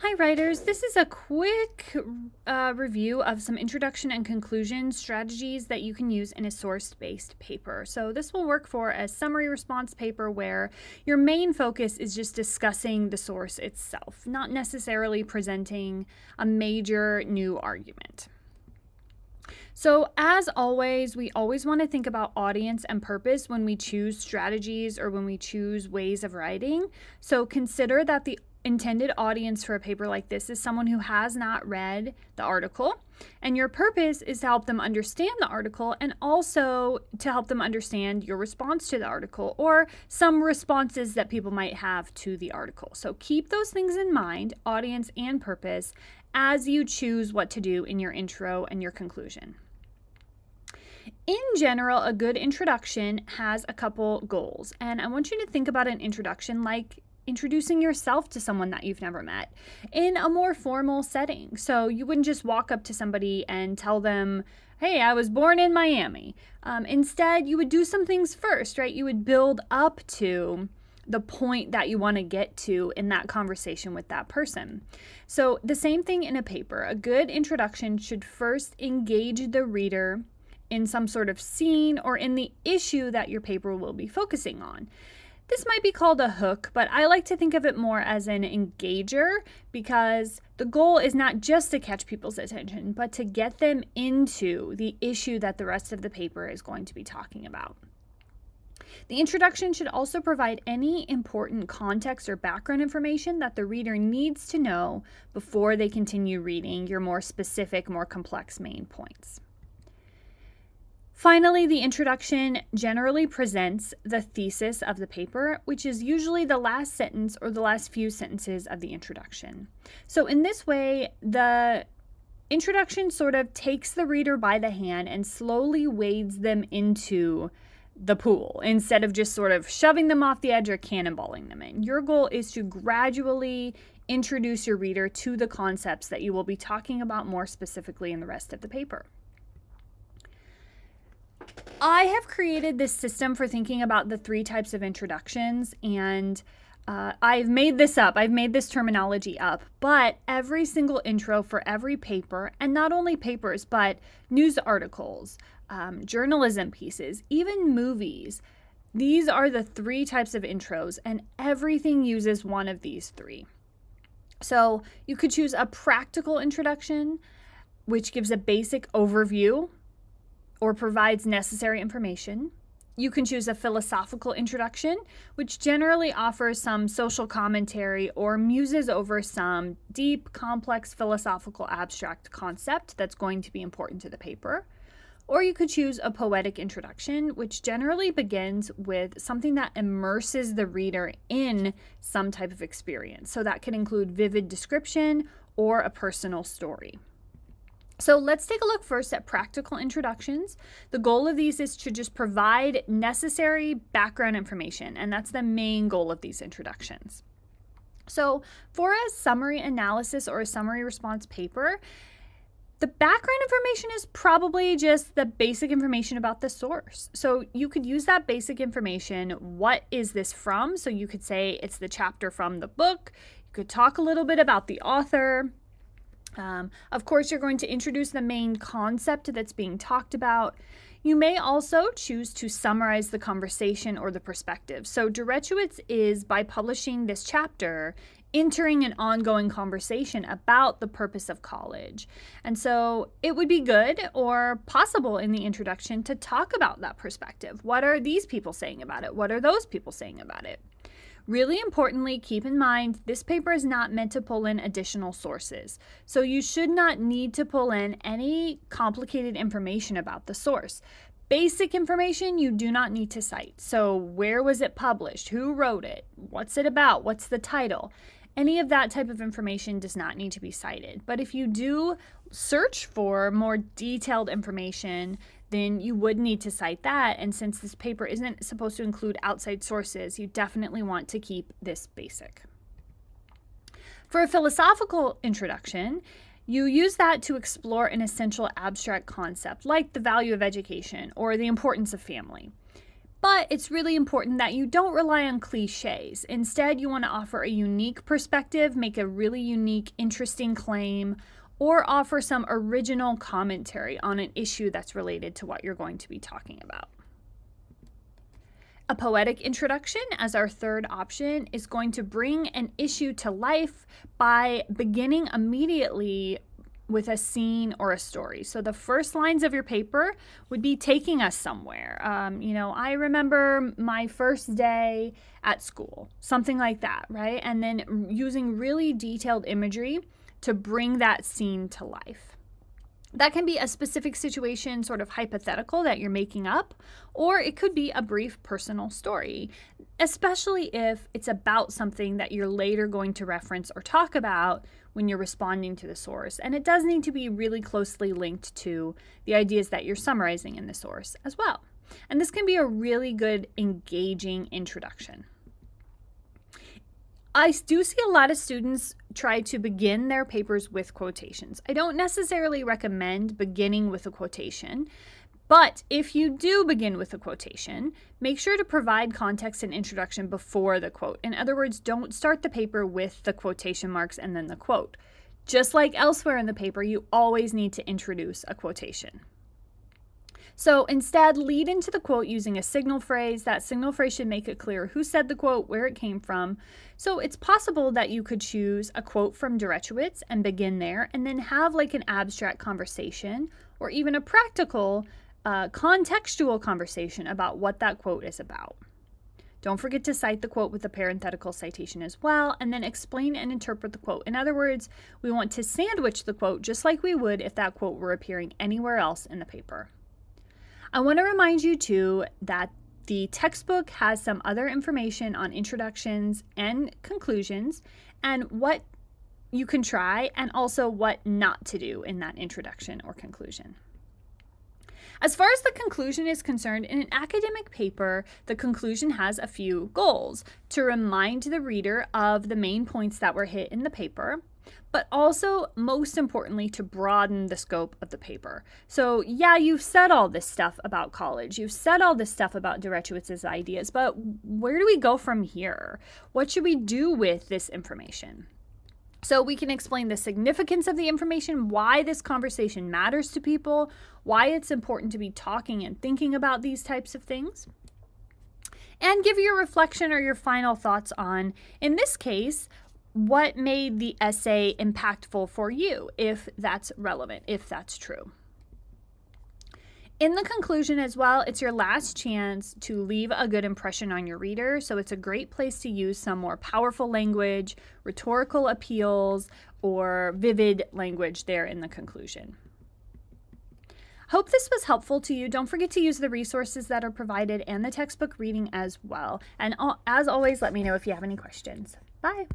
Hi, writers. This is a quick review of some introduction and conclusion strategies that you can use in a source-based paper. So this will work for a summary response paper where your main focus is just discussing the source itself, not necessarily presenting a major new argument. So as always, we always want to think about audience and purpose when we choose strategies or when we choose ways of writing. So consider that the intended audience for a paper like this is someone who has not read the article, and your purpose is to help them understand the article and also to help them understand your response to the article or some responses that people might have to the article. So keep those things in mind, audience and purpose, as you choose what to do in your intro and your conclusion. In general, a good introduction has a couple goals, and I want you to think about an introduction like introducing yourself to someone that you've never met in a more formal setting. So you wouldn't just walk up to somebody and tell them, hey, I was born in Miami. Instead, you would do some things first, right? You would build up to the point that you want to get to in that conversation with that person. So the same thing in a paper. A good introduction should first engage the reader in some sort of scene or in the issue that your paper will be focusing on. This might be called a hook, but I like to think of it more as an engager because the goal is not just to catch people's attention, but to get them into the issue that the rest of the paper is going to be talking about. The introduction should also provide any important context or background information that the reader needs to know before they continue reading your more specific, more complex main points. Finally, the introduction generally presents the thesis of the paper, which is usually the last sentence or the last few sentences of the introduction. So in this way, the introduction sort of takes the reader by the hand and slowly wades them into the pool instead of just sort of shoving them off the edge or cannonballing them in. Your goal is to gradually introduce your reader to the concepts that you will be talking about more specifically in the rest of the paper. I have created this system for thinking about the three types of introductions, and I've made this up. I've made this terminology up, but every single intro for every paper, and not only papers, but news articles, journalism pieces, even movies, these are the three types of intros, and everything uses one of these three. So you could choose a practical introduction, which gives a basic overview or provides necessary information. You can choose a philosophical introduction, which generally offers some social commentary or muses over some deep, complex philosophical abstract concept that's going to be important to the paper. Or you could choose a poetic introduction, which generally begins with something that immerses the reader in some type of experience. So that can include vivid description or a personal story. So let's take a look first at practical introductions. The goal of these is to just provide necessary background information, and that's the main goal of these introductions. So for a summary analysis or a summary response paper, the background information is probably just the basic information about the source. So you could use that basic information. What is this from? So you could say it's the chapter from the book. You could talk a little bit about the author. Of course, you're going to introduce the main concept that's being talked about. You may also choose to summarize the conversation or the perspective. So Dershowitz is, by publishing this chapter, entering an ongoing conversation about the purpose of college. And so it would be good or possible in the introduction to talk about that perspective. What are these people saying about it? What are those people saying about it? Really importantly, keep in mind, this paper is not meant to pull in additional sources. So you should not need to pull in any complicated information about the source. Basic information you do not need to cite. So where was it published? Who wrote it? What's it about? What's the title? Any of that type of information does not need to be cited. But if you do search for more detailed information, then you would need to cite that. And since this paper isn't supposed to include outside sources, you definitely want to keep this basic. For a philosophical introduction, you use that to explore an essential abstract concept like the value of education or the importance of family. But it's really important that you don't rely on cliches. Instead, you want to offer a unique perspective, make a really unique, interesting claim, or offer some original commentary on an issue that's related to what you're going to be talking about. A poetic introduction, as our third option, is going to bring an issue to life by beginning immediately with a scene or a story. So the first lines of your paper would be taking us somewhere. I remember my first day at school, something like that, right? And then using really detailed imagery to bring that scene to life. That can be a specific situation, sort of hypothetical that you're making up, or it could be a brief personal story, especially if it's about something that you're later going to reference or talk about when you're responding to the source. And it does need to be really closely linked to the ideas that you're summarizing in the source as well. And this can be a really good, engaging introduction. I do see a lot of students try to begin their papers with quotations. I don't necessarily recommend beginning with a quotation, but if you do begin with a quotation, make sure to provide context and introduction before the quote. In other words, don't start the paper with the quotation marks and then the quote. Just like elsewhere in the paper, you always need to introduce a quotation. So instead, lead into the quote using a signal phrase. That signal phrase should make it clear who said the quote, where it came from. So it's possible that you could choose a quote from Dershowitz and begin there, and then have like an abstract conversation or even a practical, contextual conversation about what that quote is about. Don't forget to cite the quote with a parenthetical citation as well, and then explain and interpret the quote. In other words, we want to sandwich the quote just like we would if that quote were appearing anywhere else in the paper. I want to remind you too that the textbook has some other information on introductions and conclusions and what you can try and also what not to do in that introduction or conclusion. As far as the conclusion is concerned, in an academic paper, the conclusion has a few goals: to remind the reader of the main points that were hit in the paper, but also, most importantly, to broaden the scope of the paper. So yeah, you've said all this stuff about college, you've said all this stuff about Dershowitz's ideas, but where do we go from here? What should we do with this information? So we can explain the significance of the information, why this conversation matters to people, why it's important to be talking and thinking about these types of things, and give your reflection or your final thoughts on, in this case, what made the essay impactful for you, if that's relevant, if that's true. In the conclusion as well, it's your last chance to leave a good impression on your reader, so it's a great place to use some more powerful language, rhetorical appeals, or vivid language there in the conclusion. Hope this was helpful to you. Don't forget to use the resources that are provided and the textbook reading as well. And as always, let me know if you have any questions. Bye.